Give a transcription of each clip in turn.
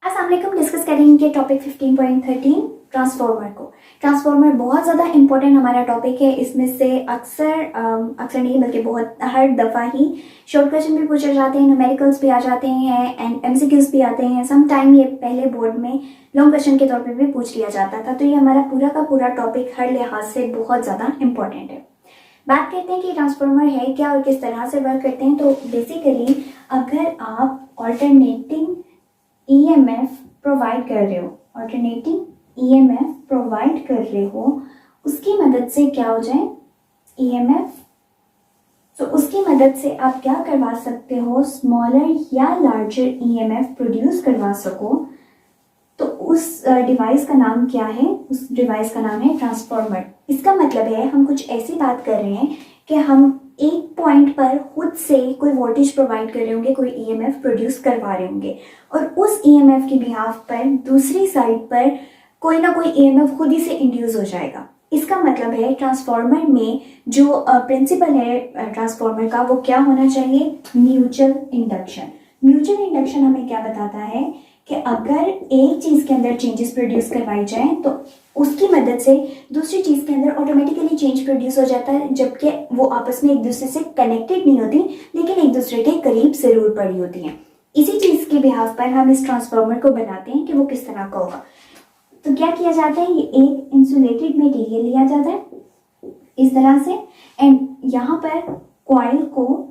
अस्सलाम वालेकुम। डिस्कस करेंगे टॉपिक 15.13 ट्रांसफॉर्मर को। ट्रांसफॉर्मर बहुत ज़्यादा इंपॉर्टेंट हमारा टॉपिक है। इसमें से अक्सर नहीं बल्कि बहुत हर दफ़ा ही शॉर्ट क्वेश्चन भी पूछे जाते हैं, न्यूमेरिकल्स भी आ जाते हैं एंड एमसीक्यूज भी आते हैं। सम टाइम ये पहले बोर्ड में लॉन्ग क्वेश्चन के तौर पे भी पूछ लिया जाता था। तो ये हमारा पूरा का पूरा टॉपिक हर लिहाज से बहुत ज़्यादा इंपॉर्टेंट है। बात करते हैं कि ट्रांसफॉर्मर है क्या और किस तरह से वर्क करते हैं। तो बेसिकली अगर आप ऑल्टरनेटिंग ईएमएफ प्रोवाइड कर रहे हो, ऑल्टरनेटिंग ईएमएफ प्रोवाइड कर रहे हो, उसकी मदद से क्या हो जाए ईएमएफ, तो उसकी मदद से आप क्या करवा सकते हो, स्मॉलर या लार्जर ईएमएफ प्रोड्यूस करवा सको। तो उस डिवाइस का नाम क्या है? उस डिवाइस का नाम है ट्रांसफॉर्मर। इसका मतलब है हम कुछ ऐसी बात कर रहे हैं कि हम एक पॉइंट पर खुद से कोई वोल्टेज प्रोवाइड कर रहे होंगे, कोई ईएमएफ प्रोड्यूस करवा रहे होंगे और उस ईएमएफ के बिहाफ पर दूसरी साइड पर कोई ना कोई ईएमएफ खुद ही से इंड्यूस हो जाएगा। इसका मतलब है ट्रांसफॉर्मर में जो प्रिंसिपल है ट्रांसफॉर्मर का, वो क्या होना चाहिए? Mutual induction. म्यूचुअल इंडक्शन हमें क्या बताता है कि अगर एक चीज़ के अंदर चेंजेस प्रोड्यूस करवाई जाए तो उसकी मदद से दूसरी चीज़ के अंदर ऑटोमेटिकली चेंज प्रोड्यूस हो जाता है, जबकि वो आपस में एक दूसरे से कनेक्टेड नहीं होती लेकिन एक दूसरे के करीब ज़रूर पड़ी होती हैं। इसी चीज़ के बिहाफ पर हम इस ट्रांसफॉर्मर को बनाते हैं कि वो किस तरह का होगा। तो क्या किया जाता है, ये एक इंसुलेटेड मटेरियल लिया जाता है इस तरह से एंड यहाँ पर कॉइल को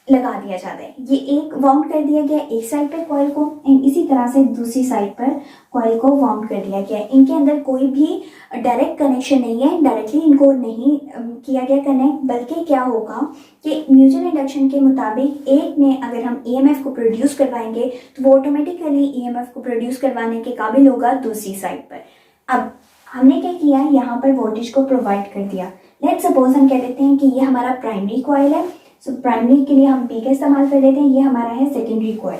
लगा दिया जाता है। ये एक वाउंड कर दिया गया एक साइड पर कॉइल को एंड इसी तरह से दूसरी साइड पर कॉइल को वाउंड कर दिया गया है। इनके अंदर कोई भी डायरेक्ट कनेक्शन नहीं है, डायरेक्टली इनको नहीं किया गया कनेक्ट, बल्कि क्या होगा कि म्यूचुअल इंडक्शन के मुताबिक एक में अगर हम ईएमएफ को प्रोड्यूस करवाएंगे तो वो ऑटोमेटिकली ईएमएफ को प्रोड्यूस करवाने के काबिल होगा दूसरी साइड पर। अब हमने क्या किया, यहाँ पर वोल्टेज को प्रोवाइड कर दिया। लेट्स सपोज हम कह देते हैं कि ये हमारा प्राइमरी कॉइल है, सो प्राइमरी के लिए हम पी का इस्तेमाल कर लेते हैं, ये हमारा है सेकेंडरी कॉइल,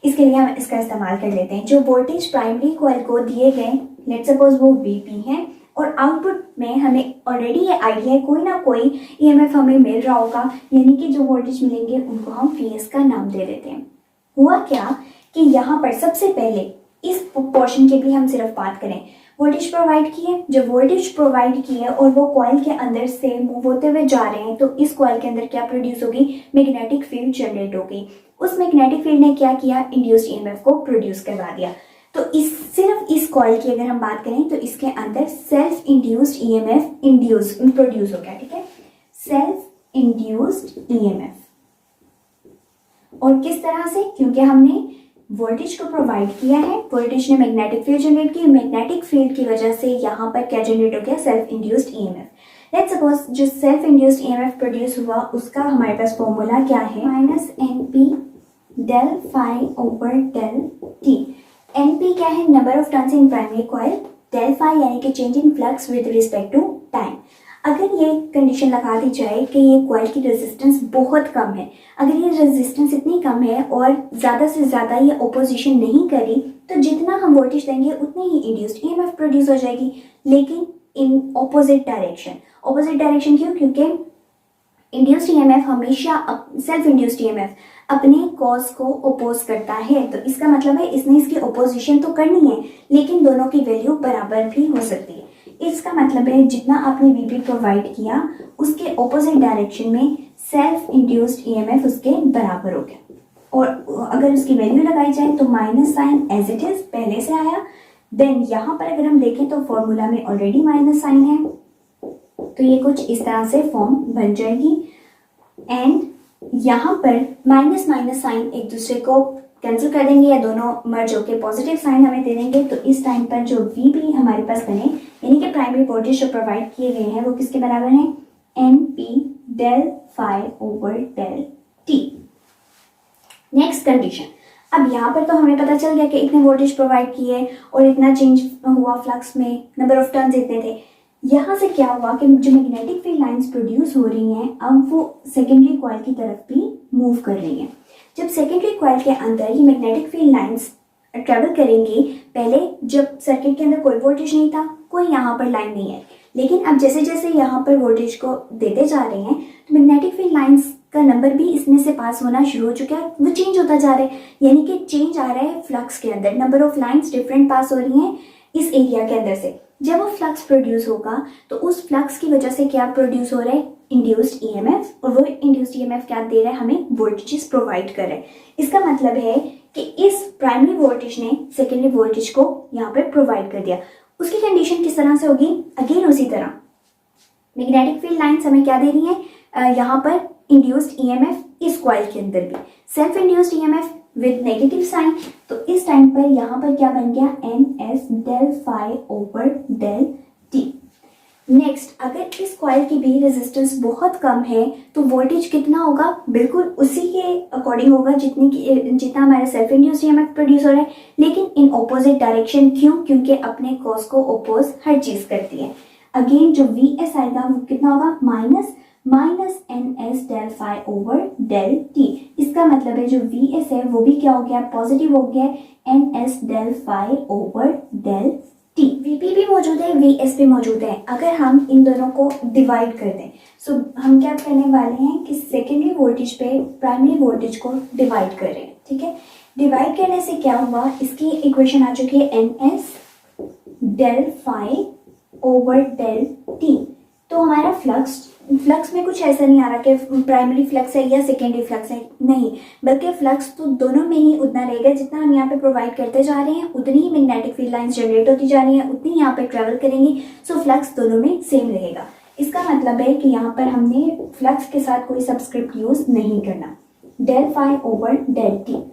इसके लिए हम इसका इस्तेमाल कर लेते हैं। जो वोल्टेज प्राइमरी कॉइल को दिए गए लेट्स सपोज वो वीपी है और आउटपुट में हमें ऑलरेडी ये आइडिया है कोई ना कोई ईएमएफ हमें मिल रहा होगा, यानी कि जो वोल्टेज मिलेंगे उनको हम वीएस का नाम दे देते हैं। हुआ क्या कि यहाँ पर सबसे पहले इस पोर्शन के भी हम सिर्फ बात करें, वोल्टेज प्रोवाइड किए, जब वोल्टेज प्रोवाइड किए और वो कॉइल के अंदर से मूव होते हुए जा रहे हैं तो इस कॉइल के अंदर क्या प्रोड्यूस होगी? मैग्नेटिक फील्ड जनरेट होगी। उस मैग्नेटिक फील्ड ने क्या किया? इंड्यूस्ड ईएमएफ को प्रोड्यूस करवा दिया। तो सिर्फ इस कॉइल की अगर हम बात करें तो इसके अंदर सेल्फ इंड्यूस्ड ईएमएफ प्रोड्यूस हो गया, ठीक है, सेल्फ इंड्यूस्ड ईएमएफ। और किस तरह से? क्योंकि हमने वोल्टेज को प्रोवाइड किया है, वोल्टेज ने मैग्नेटिक फील्ड जनरेट की, मैग्नेटिक फील्ड की वजह से यहाँ पर क्या जनरेट हो गया? Self induced EMF. Let's suppose जो सेल्फ इंड्यूस्ड ईएमएफ प्रोड्यूस हुआ उसका हमारे पास फॉर्मूला क्या है? Minus NP del phi over del t. NP क्या है? Number of turns in primary coil, del phi यानी कि change in flux with respect to time. अगर ये कंडीशन लगा दी जाए कि ये कॉइल की रेजिस्टेंस बहुत कम है, अगर ये रेजिस्टेंस इतनी कम है और ज़्यादा से ज़्यादा ये ओपोजिशन नहीं करी तो जितना हम वोल्टेज देंगे उतनी ही इंड्यूस्ड ईएमएफ प्रोड्यूस हो जाएगी, लेकिन in opposite direction. Opposite direction क्यों? क्योंकि इंड्यूस्ड ईएमएफ हमेशा सेल्फ इंड्यूस्ड ईएमएफ अपने कॉज को ओपोज करता है, तो इसका मतलब है इसने इसकी ओपोजिशन तो करनी है लेकिन दोनों की वैल्यू बराबर भी हो सकती है। इसका मतलब है जितना आपने वीपी प्रोवाइड किया उसके ऑपोजिट डायरेक्शन में सेल्फ इंड्यूस्ड ईएमएफ उसके बराबर हो गया। और अगर उसकी वैल्यू लगाई जाए तो minus sign as it is पहले से आया, देन यहाँ पर अगर हम देखें तो फॉर्मूला में ऑलरेडी माइनस साइन है, तो ये कुछ इस तरह से फॉर्म बन जाएगी एंड यहाँ पर माइनस माइनस साइन एक दूसरे को कैंसिल कर देंगे या दोनों मर्ज होकर पॉजिटिव साइन हमें दे देंगे। तो इस टाइम पर जो वी भी हमारे पास बने यानी कि प्राइमरी वोल्टेज जो प्रोवाइड किए गए हैं वो किसके बराबर हैं? N P del phi over del t. Next condition, अब यहाँ पर तो हमें पता चल गया कि इतने वोल्टेज प्रोवाइड किए और इतना चेंज हुआ फ्लक्स में, नंबर ऑफ टर्न्स इतने थे। यहाँ से क्या हुआ कि जो मैग्नेटिक फील्ड लाइंस प्रोड्यूस हो रही हैं अब वो सेकेंडरी कॉइल की तरफ भी मूव कर रही हैं। जब सेकेंडरी कॉइल के अंदर ये मैग्नेटिक फील्ड लाइंस ट्रेवल करेंगी, पहले जब सर्किट के अंदर कोई वोल्टेज नहीं था, कोई यहाँ पर लाइन नहीं है, लेकिन अब जैसे जैसे यहाँ पर वोल्टेज को देते जा रहे हैं तो मैग्नेटिक फील्ड लाइंस का नंबर भी इसमें से पास होना शुरू हो चुका है, वो चेंज होता जा रहा है, यानी कि चेंज आ रहा है फ्लक्स के अंदर। नंबर ऑफ लाइंस डिफरेंट पास हो रही हैं इस एरिया के अंदर से। जब वो फ्लक्स प्रोड्यूस होगा तो उस फ्लक्स की वजह से क्या प्रोड्यूस हो रहा है, इंड्यूस्ड ईएमएफ, और वो इंड्यूस्ड ईएमएफ क्या दे रहा है, हमें वोल्टेजेस प्रोवाइड कर रहा है। इसका मतलब है कि इस प्राइमरी वोल्टेज ने सेकेंडरी वोल्टेज को यहाँ पे प्रोवाइड कर दिया। उसकी कंडीशन किस तरह से होगी, अगेन उसी तरह मैग्नेटिक फील्ड लाइंस हमें क्या दे रही है, यहाँ पर इंड्यूस्ड ईएमएफ इस कॉइल के अंदर भी self induced EMF with negative sign. तो इस टाइम पर यहाँ पर क्या बन गया, N S del phi over del t. Next, अगर इस कॉइल की भी रेजिस्टेंस बहुत कम है तो वोल्टेज कितना होगा, बिल्कुल उसी के अकॉर्डिंग होगा जितना हमारा सेल्फ इंड्यूस्ड ईएमएफ प्रोड्यूस हो रहा है, लेकिन इन ऑपोजिट डायरेक्शन। क्यों, क्योंकि अपने कॉज को ओपोज हर चीज करती है। अगेन जो वी एस आएगा वो कितना होगा, minus N S del phi over del t. इसका मतलब है जो वी एस है वो भी क्या हो गया, पॉजिटिव हो गया, N S del phi over del t. VP भी मौजूद है, वी एस भी मौजूद है। अगर हम इन दोनों को डिवाइड कर दें, सो हम क्या करने वाले हैं कि सेकेंडरी वोल्टेज पे प्राइमरी वोल्टेज को डिवाइड कर रहे हैं। ठीक है, डिवाइड करने से क्या हुआ, इसकी इक्वेशन आ चुकी है N S del phi over del t. तो हमारा फ्लक्स में कुछ ऐसा नहीं आ रहा कि प्राइमरी फ्लक्स है या सेकेंडरी फ्लक्स है, नहीं, बल्कि फ्लक्स तो दोनों में ही उतना रहेगा। जितना हम यहाँ पे प्रोवाइड करते जा रहे हैं उतनी ही मैग्नेटिक फील्ड लाइंस जनरेट होती जा रही हैं, उतनी यहाँ पे ट्रेवल करेंगी। सो फ्लक्स दोनों में सेम रहेगा। इसका मतलब है कि यहाँ पर हमने फ्लक्स के साथ कोई सबस्क्रिप्ट यूज नहीं करना, del phi over del t.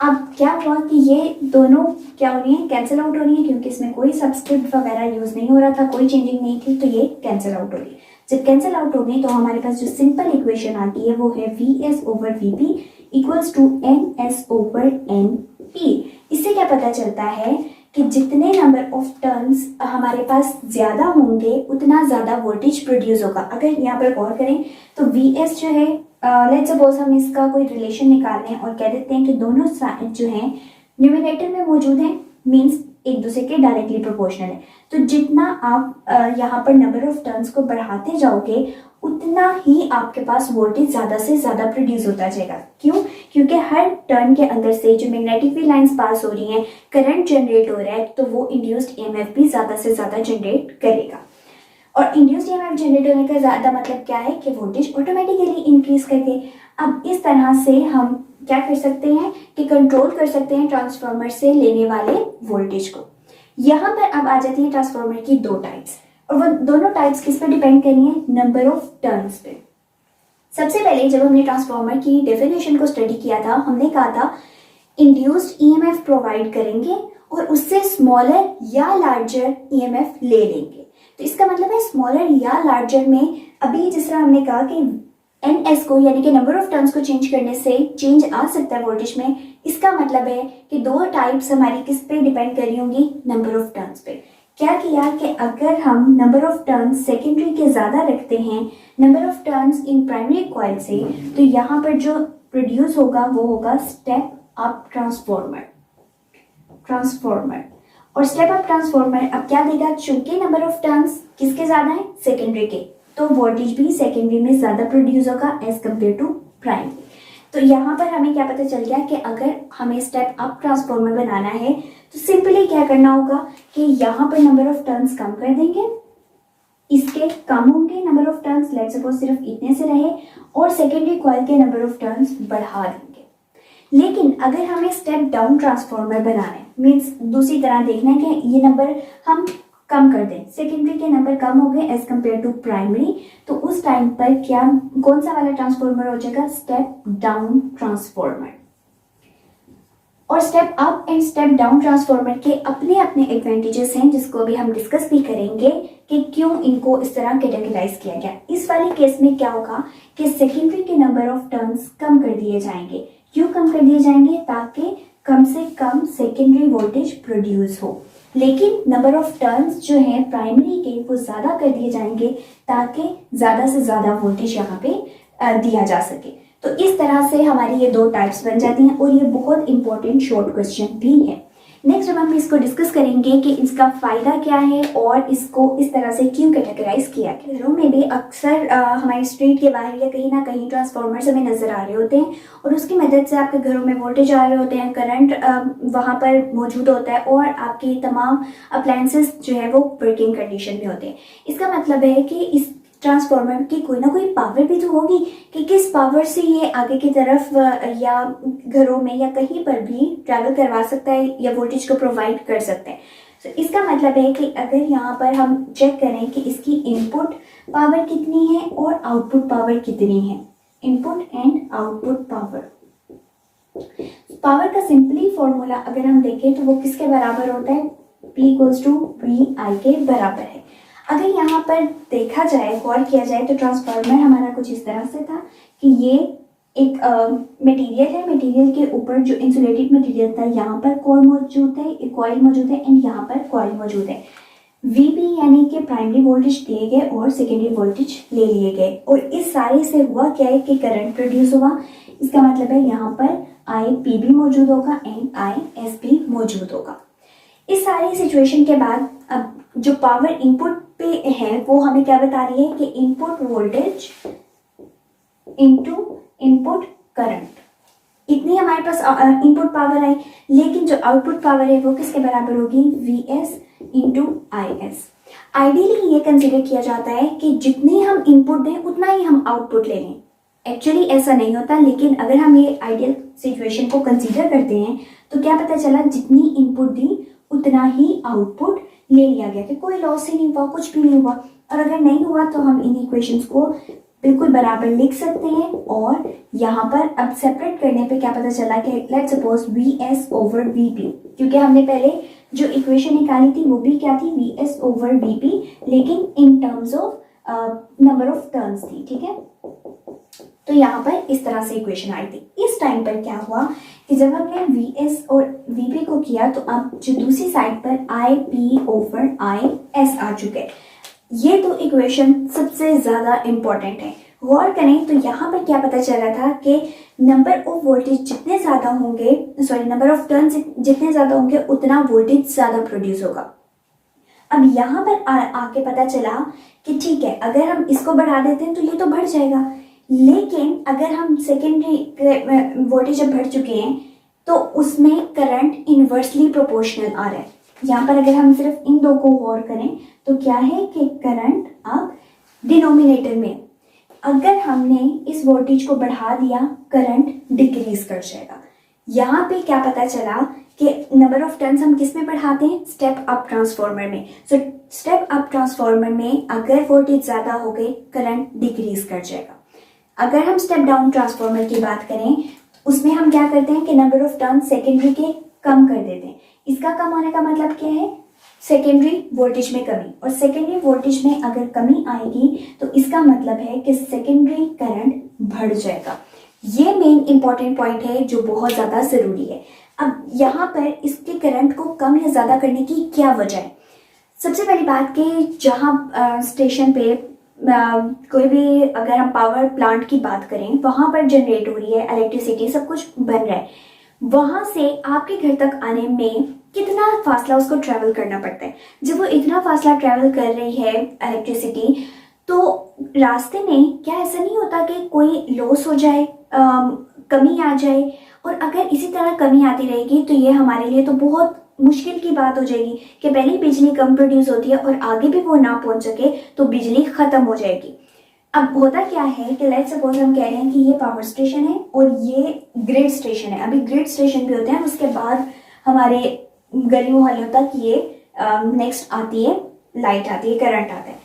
अब क्या हुआ कि ये दोनों क्या हो रही है, कैंसिल आउट हो रही है, क्योंकि इसमें कोई सबस्क्रिप्ट वगैरह यूज नहीं हो रहा था, कोई चेंजिंग नहीं थी, तो ये कैंसिल आउट हो रही है। जब कैंसिल आउट हो गई तो हमारे पास जो सिंपल इक्वेशन आती है वो है V S over V P equals to N S over N P. इससे क्या पता चलता है कि जितने नंबर ऑफ टर्न्स हमारे पास ज्यादा होंगे उतना ज्यादा वोल्टेज प्रोड्यूस होगा। अगर यहाँ पर गौर करें तो वी एस जो है, लेट्स सपोज हम इसका कोई रिलेशन निकाल लें और कह देते हैं कि दोनों जो हैं न्यूमरेटर में मौजूद हैं, मींस एक दूसरे के डायरेक्टली प्रोपोर्शनल है। तो जितना आप यहाँ पर नंबर ऑफ टर्न्स को बढ़ाते जाओगे उतना ही आपके पास वोल्टेज ज्यादा से ज्यादा प्रोड्यूस होता जाएगा। क्यों, क्योंकि हर टर्न के अंदर से जो मैग्नेटिक फील्ड लाइंस पास हो रही हैं, करंट जनरेट हो रहा है, तो वो इंड्यूस्ड ईएमएफ भी ज्यादा से ज्यादा जनरेट करेगा। और इंड्यूस्ड ईएमएफ जनरेट होने का ज्यादा मतलब क्या है कि वोल्टेज ऑटोमेटिकली इंक्रीज करके। अब इस तरह से हम क्या कर सकते हैं कि कंट्रोल कर सकते हैं ट्रांसफार्मर से लेने वाले वोल्टेज को। यहाँ पर अब आ जाती है ट्रांसफार्मर की दो टाइप्स, और वो दोनों टाइप्स किस पे डिपेंड करनी है, नंबर ऑफ टर्न्स पे। सबसे पहले जब हमने ट्रांसफार्मर की डेफिनेशन को स्टडी किया था, हमने कहा था इंड्यूस्ड ईएमएफ प्रोवाइड करेंगे और उससे स्मॉलर या लार्जर ईएमएफ ले लेंगे। तो इसका मतलब है स्मॉलर या लार्जर में, अभी जिस तरह हमने कहा कि एन एस को यानी कि नंबर ऑफ टर्न्स को चेंज करने से चेंज आ सकता है वोल्टेज में। इसका मतलब है कि दो टाइप्स हमारी किस पे डिपेंड कर रही होंगी, नंबर ऑफ टर्न्स पे। क्या किया कि अगर हम नंबर ऑफ टर्न्स सेकेंडरी के ज्यादा रखते हैं number of turns in primary coil से, तो यहाँ पर जो प्रोड्यूस होगा वो होगा स्टेप अप ट्रांसफॉर्मर। और स्टेप अप ट्रांसफॉर्मर अब क्या देगा, चूंकि नंबर ऑफ टर्न्स किसके ज्यादा है, सेकेंडरी के, तो वोल्टेज भी सेकेंडरी में ज्यादा प्रोड्यूस होगा एज कम्पेयर टू प्राइमरी। तो यहाँ पर हमें क्या पता चल गया कि अगर हमें स्टेप अप ट्रांसफॉर्मर बनाना है तो सिंपली क्या करना होगा कि यहाँ पर नंबर ऑफ टर्न्स कम कर देंगे, इसके कम होंगे number of turns, let's suppose सिर्फ इतने से रहे, और सेकेंडरी कॉइल के नंबर ऑफ टर्न्स बढ़ा देंगे। लेकिन अगर हमें स्टेप डाउन ट्रांसफॉर्मर बनाना है, मीन्स दूसरी तरह देखना है कि ये नंबर हम कम कर दें, सेकेंडरी के नंबर कम हो गए एज कम्पेयर टू प्राइमरी, तो उस टाइम पर क्या कौन सा वाला ट्रांसफॉर्मर हो जाएगा, स्टेप डाउन ट्रांसफॉर्मर। और step up and step down transformer के अपने अपने एडवांटेजेस हैं, जिसको अभी हम डिस्कस भी करेंगे कि क्यों इनको इस तरह कैटेगराइज किया गया। इस वाले केस में क्या होगा कि सेकेंडरी के नंबर ऑफ टर्न्स कम कर दिए जाएंगे। क्यों कम कर दिए जाएंगे, ताकि कम से कम सेकेंडरी वोल्टेज प्रोड्यूस हो, लेकिन नंबर ऑफ टर्न्स जो है प्राइमरी के वो ज्यादा कर दिए जाएंगे ताकि ज्यादा से ज्यादा वोल्टेज यहाँ पे दिया जा सके। तो इस तरह से हमारी ये दो टाइप्स बन जाती हैं, और ये बहुत इंपॉर्टेंट शॉर्ट क्वेश्चन भी है। नेक्स्ट अब हम इसको डिस्कस करेंगे कि इसका फ़ायदा क्या है और इसको इस तरह से क्यों कैटेगराइज किया गया। घरों में भी अक्सर हमारे स्ट्रीट के बाहर या कहीं ना कहीं ट्रांसफार्मर्स हमें नज़र आ रहे होते हैं और उसकी मदद से आपके घरों में वोल्टेज आ रहे होते हैं, करंट वहाँ पर मौजूद होता है और आपके तमाम अप्लायंसेस जो है वो वर्किंग कंडीशन में होते हैं। इसका मतलब है कि इस ट्रांसफार्मर की कोई ना कोई पावर भी तो होगी कि किस पावर से ये आगे की तरफ या घरों में या कहीं पर भी ट्रैवल करवा सकता है या वोल्टेज को प्रोवाइड कर सकता है। तो इसका मतलब है कि अगर यहाँ पर हम चेक करें कि इसकी इनपुट पावर कितनी है और आउटपुट पावर कितनी है, input and output power. Power का सिंपली फॉर्मूला अगर हम देखें तो वो किसके बराबर होता है, P इक्वल्स टू VI के बराबर है। अगर यहाँ पर देखा जाए, गौर किया जाए तो ट्रांसफार्मर हमारा कुछ इस तरह से था कि ये एक मटेरियल है, मटेरियल के ऊपर जो इंसुलेटेड मटेरियल था यहाँ पर कोर मौजूद है, एक कॉइल मौजूद है एंड यहाँ पर कॉइल मौजूद है। VB यानी कि प्राइमरी वोल्टेज दिए गए और सेकेंडरी वोल्टेज ले लिए गए और इस सारे से हुआ क्या है कि करंट प्रोड्यूस हुआ। इसका मतलब है यहाँ पर IPB मौजूद होगा एंड ISB मौजूद होगा। इस सारी सिचुएशन के बाद अब जो पावर इनपुट पे है वो हमें क्या बता रही है कि input voltage into input current, इतनी हमारे पास इनपुट पावर आई, लेकिन जो आउटपुट पावर है वो किसके बराबर होगी, VS इंटू IS। आइडियली ये कंसिडर किया जाता है कि जितनी हम इनपुट दें उतना ही हम आउटपुट ले लें। एक्चुअली ऐसा नहीं होता, लेकिन अगर हम ये आइडियल सिचुएशन को कंसीडर करते हैं तो क्या पता चला जितनी इनपुट दी उतना ही आउटपुट ले लिया गया, कि कोई लॉस ही नहीं हुआ, कुछ भी नहीं हुआ। और अगर नहीं हुआ तो हम इन इक्वेशंस को बिल्कुल बराबर लिख सकते हैं और यहाँ पर अब सेपरेट करने पे क्या पता चला कि let's suppose VS over VP, क्योंकि हमने पहले जो इक्वेशन निकाली थी वो भी क्या थी, VS ओवर VP, लेकिन in terms of number of turns थी, ठीक है। तो यहाँ पर इस तरह से इक्वेशन आई थी। इस टाइम पर क्या हुआ कि जब हमने VS और VP को किया तो अब जो दूसरी साइड पर IP ओवर IS आ चुके हैं। ये तो इक्वेशन सबसे ज़्यादा इम्पॉर्टेंट है। गौर करें तो यहाँ पर क्या पता चल रहा था कि नंबर ऑफ वोल्टेज जितने ज़्यादा होंगे, नंबर ऑफ टर्न्स जितने ज़्यादा होंगे उतना वोल्टेज ज़्यादा प्रोड्यूस होगा। अब यहाँ पर आके पता चला कि ठीक है, अगर हम इसको बढ़ा देते हैं तो ये तो बढ़ जाएगा, लेकिन अगर हम सेकेंडरी वोल्टेज जब बढ़ चुके हैं तो उसमें करंट इन्वर्सली प्रोपोर्शनल आ रहा है। यहाँ पर अगर हम सिर्फ इन दो को गौर करें तो क्या है कि करंट अब डिनोमिनेटर में, अगर हमने इस वोल्टेज को बढ़ा दिया करंट डिक्रीज कर जाएगा। यहाँ पे क्या पता चला कि नंबर ऑफ टर्न्स हम किस में बढ़ाते हैं, स्टेप अप ट्रांसफार्मर में। सो स्टेप अप ट्रांसफार्मर में अगर वोल्टेज ज़्यादा हो गई करंट डिक्रीज कर जाएगा। अगर हम स्टेप डाउन ट्रांसफार्मर की बात करें उसमें हम क्या करते हैं कि नंबर ऑफ टर्न सेकेंडरी के कम कर देते हैं। इसका कम होने का मतलब क्या है, सेकेंडरी वोल्टेज में कमी, और सेकेंडरी वोल्टेज में अगर कमी आएगी तो इसका मतलब है कि सेकेंडरी करंट बढ़ जाएगा। ये मेन इंपॉर्टेंट पॉइंट है जो बहुत ज़्यादा ज़रूरी है। अब यहाँ पर इसके करंट को कम या ज़्यादा करने की क्या वजह है। सबसे पहली बात कि जहाँ स्टेशन पे कोई भी अगर हम पावर प्लांट की बात करें वहाँ पर जनरेट हो रही है इलेक्ट्रिसिटी, सब कुछ बन रहा है, वहाँ से आपके घर तक आने में कितना फासला उसको ट्रैवल करना पड़ता है। जब वो इतना फासला ट्रैवल कर रही है इलेक्ट्रिसिटी तो रास्ते में क्या ऐसा नहीं होता कि कोई लॉस हो जाए, कमी आ जाए, और अगर इसी तरह कमी आती रहेगी तो ये हमारे लिए तो बहुत मुश्किल की बात हो जाएगी कि पहले ही बिजली कम प्रोड्यूस होती है और आगे भी वो ना पहुंच सके तो बिजली खत्म हो जाएगी। अब होता क्या है कि लेट्स सपोज हम कह रहे हैं कि ये पावर स्टेशन है और ये ग्रिड स्टेशन है। अभी ग्रिड स्टेशन भी होते हैं, उसके बाद हमारे गली मोहल्लों तक ये नेक्स्ट आती है, लाइट आती है, करंट आता है।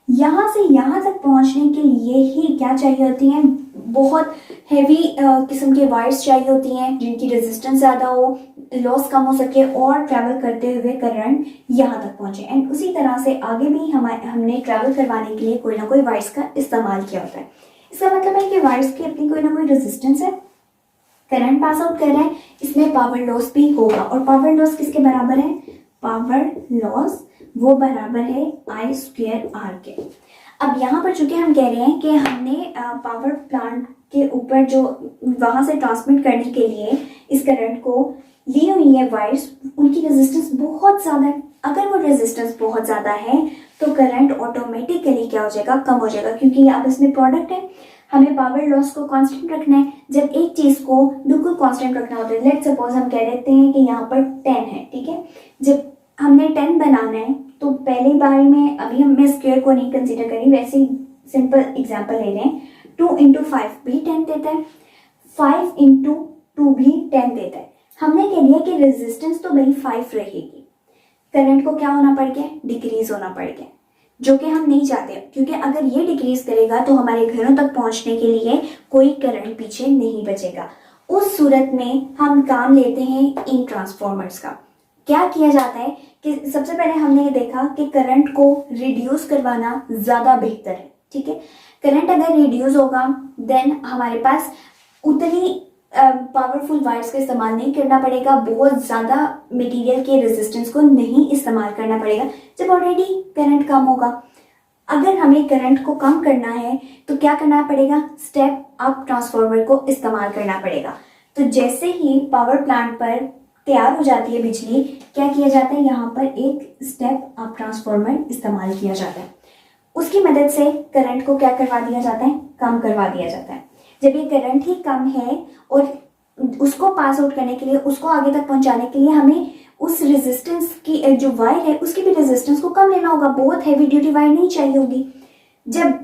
यहाँ से यहाँ तक पहुँचने के लिए ही क्या चाहिए होती हैं, बहुत हैवी किस्म के वायर्स चाहिए होती हैं जिनकी रेजिस्टेंस ज़्यादा हो, लॉस कम हो सके और ट्रैवल करते हुए करंट यहाँ तक पहुँचे। एंड उसी तरह से आगे भी हमने ट्रैवल करवाने के लिए कोई ना कोई वायर्स का इस्तेमाल किया होता है। इसका मतलब है कि वायर्स की अपनी कोई ना कोई रेजिस्टेंस है, करंट पास आउट कर रहा है, इसमें पावर लॉस भी होगा। और पावर लॉस किसके बराबर है, पावर लॉस वो बराबर है I²R के। अब यहाँ पर चूंकि हम कह रहे हैं कि हमने पावर प्लांट के ऊपर जो वहाँ से ट्रांसमिट करने के लिए इस करंट को ली हुई है वायर्स, उनकी रेजिस्टेंस बहुत ज़्यादा है। अगर वो रेजिस्टेंस बहुत ज़्यादा है तो करंट ऑटोमेटिकली क्या हो जाएगा, कम हो जाएगा, क्योंकि अब इसमें प्रोडक्ट है, हमें पावर लॉस को कांस्टेंट रखना है। जब एक चीज़ को बिल्कुल कांस्टेंट रखना होता है, लेट्स सपोज हम कह देते हैं कि यहाँ पर 10 है, ठीक है। जब हमने 10 बनाना है तो पहली बार में, अभी हम मैं स्क्वायर को नहीं कंसीडर करी, वैसे ही सिंपल एग्जांपल ले रहे हैं, 2 इंटू 5 भी 10 देता है, 5 इंटू 2 भी 10 देता है। हमने कह दिया कि रेजिस्टेंस तो भाई 5 रहेगी, करंट को क्या होना पड़ गया, डिक्रीज होना पड़ गया, जो कि हम नहीं चाहते, क्योंकि अगर ये डिक्रीज करेगा तो हमारे घरों तक पहुंचने के लिए कोई करंट पीछे नहीं बचेगा। उस सूरत में हम काम लेते हैं इन ट्रांसफॉर्मर्स का। क्या किया जाता है कि सबसे पहले हमने ये देखा कि करंट को रिड्यूस करवाना ज़्यादा बेहतर है, ठीक है। करंट अगर रिड्यूस होगा देन हमारे पास उतनी पावरफुल वायर्स का इस्तेमाल नहीं करना पड़ेगा, बहुत ज़्यादा मटेरियल के रेजिस्टेंस को नहीं इस्तेमाल करना पड़ेगा जब ऑलरेडी करंट कम होगा। अगर हमें करंट को कम करना है तो क्या करना पड़ेगा, स्टेप अप ट्रांसफार्मर को इस्तेमाल करना पड़ेगा। तो जैसे ही पावर प्लांट पर तैयार हो जाती है बिजली, क्या किया जाता है, यहाँ पर एक स्टेप अप ट्रांसफार्मर इस्तेमाल किया जाता है। उसकी मदद से करंट को क्या करवा दिया जाता है, कम करवा दिया जाता है। जब ये करंट ही कम है और उसको पास आउट करने के लिए, उसको आगे तक पहुंचाने के लिए हमें उस रेजिस्टेंस की जो वायर है उसकी भी रेजिस्टेंस को कम लेना होगा, बहुत हैवी ड्यूटी वायर नहीं चाहिए होगी। जब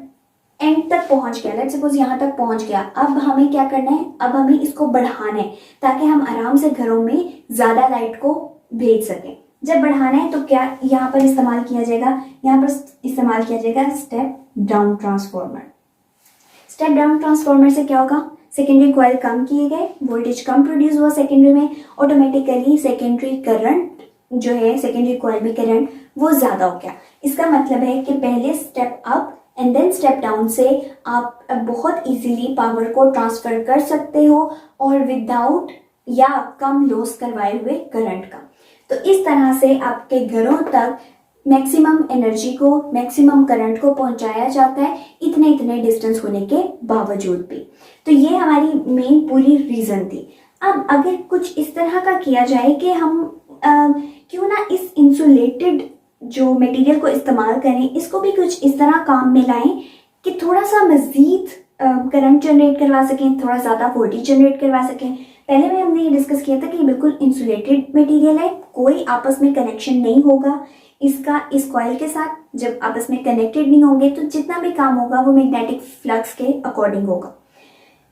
एंड तक पहुंच गया, लेट्स सपोज यहाँ तक पहुंच गया, अब हमें क्या करना है, अब हमें इसको बढ़ाना है ताकि हम आराम से घरों में ज़्यादा लाइट को भेज सकें। जब बढ़ाना है तो क्या यहाँ पर इस्तेमाल किया जाएगा, यहाँ पर इस्तेमाल किया जाएगा step down transformer. Step down transformer से क्या होगा, सेकेंडरी कॉइल कम किए गए, वोल्टेज कम प्रोड्यूस हुआ सेकेंडरी में, ऑटोमेटिकली सेकेंडरी करंट जो है, सेकेंडरी कॉइल में करंट वो ज़्यादा हो गया। इसका मतलब है कि पहले step up and then step down से आप बहुत इजीली पावर को ट्रांसफर कर सकते हो और विदाउट या कम लॉस करवाए हुए करंट का। तो इस तरह से आपके घरों तक मैक्सिमम एनर्जी को, मैक्सिमम करंट को पहुंचाया जाता है, इतने इतने डिस्टेंस होने के बावजूद भी। तो ये हमारी मेन पूरी रीज़न थी। अब अगर कुछ इस तरह का किया जाए कि हम क्यों ना इस इंसुलेटेड जो मटेरियल को इस्तेमाल करें, इसको भी कुछ इस तरह काम में लाएं कि थोड़ा सा मज़ीद करंट जनरेट करवा सकें, थोड़ा ज़्यादा वोल्टेज जनरेट करवा सकें। पहले में हमने ये डिस्कस किया था कि बिल्कुल इंसुलेटेड मटेरियल है, कोई आपस में कनेक्शन नहीं होगा इसका इस कॉइल के साथ। जब आपस में कनेक्टेड नहीं होंगे तो जितना भी काम होगा वो मैग्नेटिक फ्लक्स के अकॉर्डिंग होगा।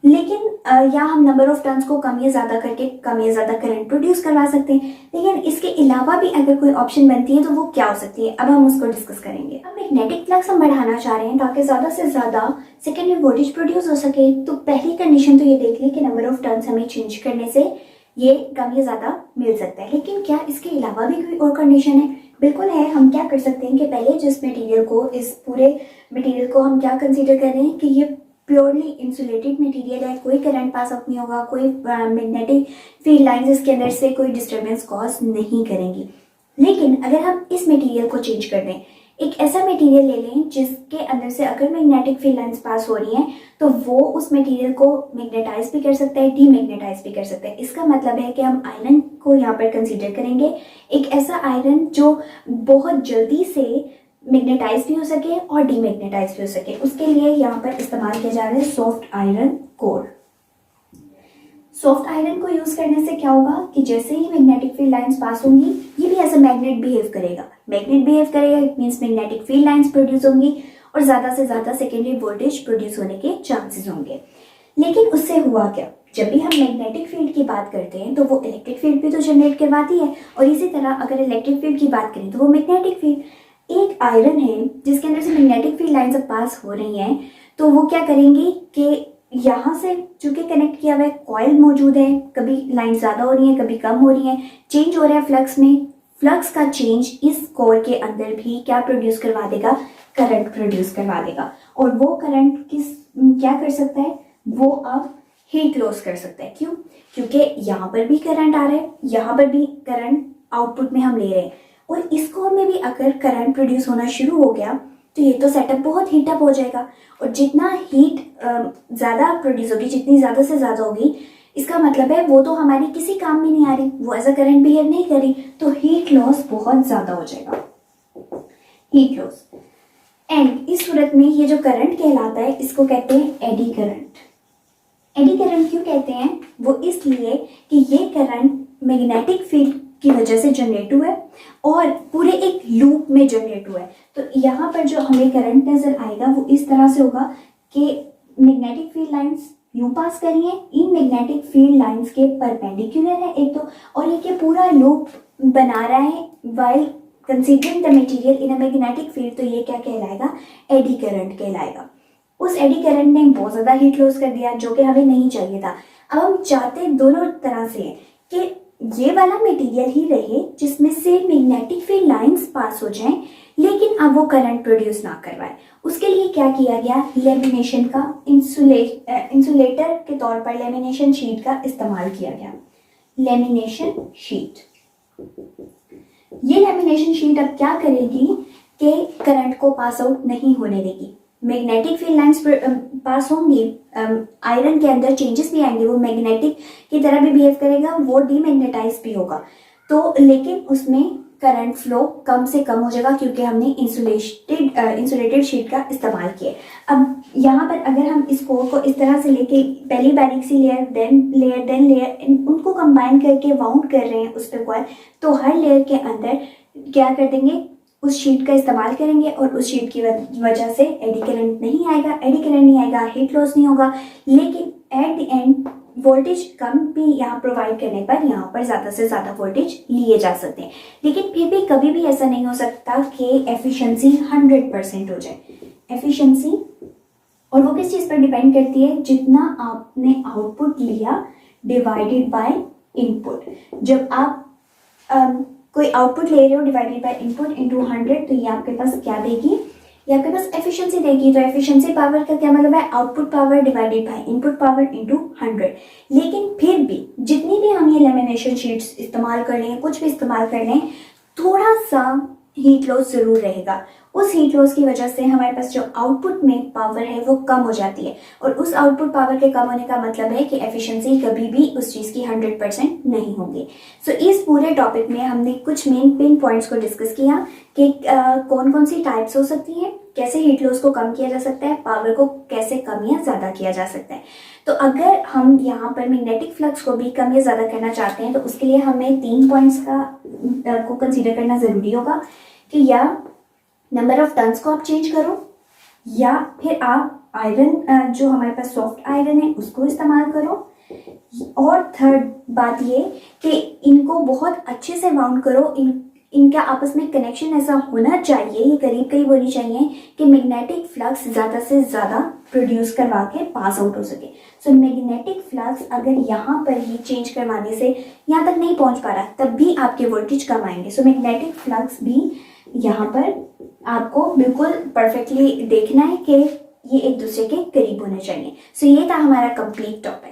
लेकिन या हम नंबर ऑफ टर्न्स को कम या ज़्यादा करके कम या ज़्यादा करंट प्रोड्यूस करवा सकते हैं। लेकिन इसके अलावा भी अगर कोई ऑप्शन बनती है तो वो क्या हो सकती है, अब हम उसको डिस्कस करेंगे। अब मैग्नेटिक फ्लक्स हम बढ़ाना चाह रहे हैं ताकि ज़्यादा से ज़्यादा सेकेंडरी वोल्टेज प्रोड्यूस हो सके। तो पहली कंडीशन तो ये देख ली कि नंबर ऑफ टर्न्स हमें चेंज करने से ये कम या ज़्यादा मिल सकता है। लेकिन क्या इसके अलावा भी कोई और कंडीशन है? बिल्कुल है। हम क्या कर सकते हैं कि पहले जिस मटेरियल को, इस पूरे मटेरियल को हम क्या कंसीडर कर रहे हैं कि ये प्योरली इंसुलेटेड मटेरियल है, कोई करंट पास आउट नहीं होगा, कोई मैग्नेटिक फील्ड लाइंस इसके अंदर से कोई डिस्टर्बेंस कॉज नहीं करेंगी। लेकिन अगर हम इस मटेरियल को चेंज कर दें, एक ऐसा मटेरियल ले लें जिसके अंदर से अगर मैग्नेटिक फील्ड लाइंस पास हो रही हैं तो वो उस मटेरियल को मैग्नेटाइज भी कर सकता है, डीमैग्नेटाइज भी कर सकता है। इसका मतलब है कि हम आयरन को यहाँ पर कंसीडर करेंगे, एक ऐसा आयरन जो बहुत जल्दी से मैग्नेटाइज भी हो सके और डीमैग्नेटाइज भी हो सके। उसके लिए यहाँ पर इस्तेमाल किया जा रहा है soft iron core. Soft iron को यूज करने से क्या होगा कि जैसे ही मैग्नेटिक फील्ड लाइंस पास होंगी, ये भी एज अ मैग्नेट बिहेव करेगा। मैग्नेट बिहेव करेगा, it means magnetic field lines produce होंगी और ज्यादा से ज्यादा सेकेंडरी वोल्टेज प्रोड्यूस होने के चांसेस होंगे। लेकिन उससे हुआ क्या, जब भी हम मैग्नेटिक फील्ड की बात करते हैं तो वो इलेक्ट्रिक फील्ड भी तो जनरेट करवाती है, और इसी तरह अगर इलेक्ट्रिक फील्ड की बात करें तो वो मैग्नेटिक फील्ड। एक आयरन है जिसके अंदर से मैग्नेटिक फील्ड लाइंस अब पास हो रही हैं, तो वो क्या करेंगी कि यहाँ से चूंकि कनेक्ट किया हुआ है, कॉइल मौजूद है, कभी लाइन ज़्यादा हो रही है, कभी कम हो रही है, चेंज हो रहा है फ्लक्स में। फ्लक्स का चेंज इस कोर के अंदर भी क्या प्रोड्यूस करवा देगा, करंट प्रोड्यूस करवा देगा। और वो करंट क्या कर सकता है, वो अब हीट लॉस कर सकता है। क्यों? क्योंकि यहाँ पर भी करंट आ रहा है, यहाँ पर भी करंट आउटपुट में हम ले रहे हैं, और इस कोर में भी अगर करंट प्रोड्यूस होना शुरू हो गया तो ये तो सेटअप बहुत हीट अप हो जाएगा। और जितना हीट ज़्यादा प्रोड्यूस होगी, जितनी ज़्यादा से ज़्यादा होगी, इसका मतलब है वो तो हमारी किसी काम में नहीं आ रही, वो एज अ करंट बिहेव नहीं करी, तो हीट लॉस बहुत ज्यादा हो जाएगा, हीट लॉस। एंड इस सूरत में ये जो करंट कहलाता है इसको कहते हैं एडी करंट। एडी करंट क्यों कहते हैं? वो इसलिए कि ये करंट मैग्नेटिक फील्ड की वजह से जनरेट हुआ है और पूरे एक लूप में जनरेट हुआ है। तो यहाँ पर जो हमें करंट नजर आएगा वो इस तरह से होगा कि मैग्नेटिक फील्ड लाइंस यूं पास करिए, इन मैग्नेटिक फील्ड लाइंस के परपेंडिकुलर है एक तो, और ये पूरा लूप बना रहा है while considering the material in a magnetic field. तो ये क्या कहलाएगा? एडी करंट कहलाएगा। उस एडी करंट ने बहुत ज्यादा हीट लॉस कर दिया जो कि हमें नहीं चाहिए था। अब हम चाहते दोनों तरह से हैं कि ये वाला मटेरियल ही रहे जिसमें से मैग्नेटिक फील्ड लाइंस पास हो जाएं, लेकिन अब वो करंट प्रोड्यूस ना करवाए। उसके लिए क्या किया गया? लेमिनेशन का, इंसुलेटर के तौर पर लेमिनेशन शीट का इस्तेमाल किया गया। लेमिनेशन शीट, ये लेमिनेशन शीट अब क्या करेगी कि करंट को पास आउट नहीं होने देगी। मैग्नेटिक फील्ड लाइंस पास होंगी, आयरन के अंदर चेंजेस भी आएंगे, वो मैग्नेटिक की तरह भी बिहेव करेगा, वो डीमैग्नेटाइज भी होगा, तो लेकिन उसमें करंट फ्लो कम से कम हो जाएगा क्योंकि हमने इंसुलेटेड शीट का इस्तेमाल किया। अब यहाँ पर अगर हम इस कोर को इस तरह से लेके पहली बारीक सी लेयर देन लेयर उनको कंबाइन करके वाउंड कर रहे हैं उस पर कॉइल, तो हर लेयर के अंदर क्या कर देंगे? उस शीट का इस्तेमाल करेंगे और उस शीट की वजह से एडी करंट नहीं आएगा, हीट लॉस नहीं होगा, लेकिन एट द एंड वोल्टेज कम भी यहाँ प्रोवाइड करने पर यहाँ पर ज़्यादा से ज़्यादा वोल्टेज लिए जा सकते हैं। लेकिन फिर भी कभी भी ऐसा नहीं हो सकता कि एफिशिएंसी 100% हो जाए। एफिशिएंसी, और वो किस चीज़ पर डिपेंड करती है? जितना आपने आउटपुट लिया डिवाइडेड बाय इनपुट। जब आप कोई आउटपुट ले रहे हो डिवाइडेड बाय इनपुट इंटू 100, तो ये आपके पास क्या देगी? ये आपके पास एफिशिएंसी देगी। तो एफिशिएंसी पावर का क्या मतलब है? Output power divided by input power into 100। लेकिन फिर भी जितनी भी हम ये लेमिनेशन शीट्स इस्तेमाल कर लें, कुछ भी इस्तेमाल कर लें, थोड़ा सा हीट लॉस जरूर रहेगा। उस हीट लॉस की वजह से हमारे पास जो आउटपुट में पावर है वो कम हो जाती है, और उस आउटपुट पावर के कम होने का मतलब है कि एफिशिएंसी कभी भी उस चीज़ की 100% नहीं होगी। सो इस पूरे टॉपिक में हमने कुछ मेन पिन पॉइंट्स को डिस्कस किया कि कौन कौन सी टाइप्स हो सकती हैं, कैसे हीट लॉस को कम किया जा सकता है, पावर को कैसे कम या ज़्यादा किया जा सकता है। तो अगर हम यहाँ पर मैग्नेटिक फ्लक्स को भी कम या ज़्यादा करना चाहते हैं तो उसके लिए हमें 3 पॉइंट्स को कंसीडर करना ज़रूरी होगा कि या नंबर ऑफ टर्न्स को आप चेंज करो, या फिर आप आयरन जो हमारे पास सॉफ्ट आयरन है उसको इस्तेमाल करो, और थर्ड बात ये कि इनको बहुत अच्छे से वाउंड करो। इनका आपस में कनेक्शन ऐसा होना चाहिए, ये करीब करीब होनी चाहिए कि मैग्नेटिक फ्लक्स ज़्यादा से ज़्यादा प्रोड्यूस करवा के पास आउट हो सके। सो मैग्नेटिक फ्लक्स अगर यहाँ पर ही चेंज करवाने से यहाँ तक नहीं पहुँच पा रहा, तब भी आपके वोल्टेज कम आएंगे। सो मैग्नेटिक फ्लक्स भी यहाँ पर आपको बिल्कुल परफेक्टली देखना है कि ये एक दूसरे के करीब होने चाहिए। सो ये था हमारा कंप्लीट टॉपिक।